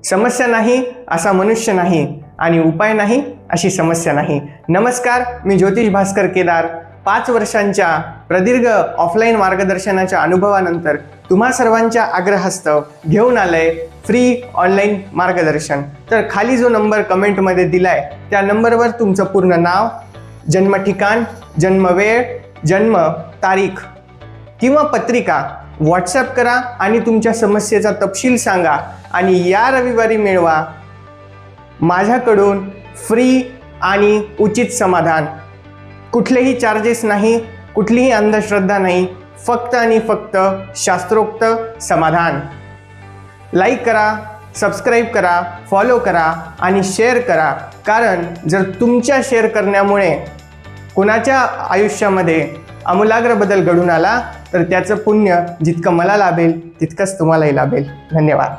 समस्या नाही असा मनुष्य नाही आणि उपाय नाही अशी समस्या नाही. नमस्कार, मी ज्योतिष भास्कर केदार. 5 वर्षांच्या प्रदीर्घ ऑफलाईन मार्गदर्शनाच्या अनुभवानंतर तुम्हा सर्वांच्या आग्रहास्तव घेऊन आलंय फ्री ऑनलाईन मार्गदर्शन. तर खाली जो नंबर कमेंटमध्ये दिलाय त्या नंबरवर तुमचं पूर्ण नाव, जन्म ठिकाण, जन्म वेळ, जन्म तारीख किंवा पत्रिका व्हॉट्सॲप करा आणि तुमच्या समस्येचा तपशील सांगा आणि या रविवारी मिळवा माझ्याकडून फ्री आणि उचित समाधान. कुठलेही चार्जेस नाही, कुठलीही अंधश्रद्धा नाही, फक्त आणि फक्त शास्त्रोक्त समाधान. लाईक करा, सबस्क्राईब करा, फॉलो करा आणि शेअर करा. कारण जर तुमच्या शेअर करण्यामुळे कोणाच्या आयुष्यामध्ये आमूलाग्र बदल घडून आला तर त्याचं पुण्य जितकं मला लाभेल तितकंच तुम्हालाही लाभेल. धन्यवाद.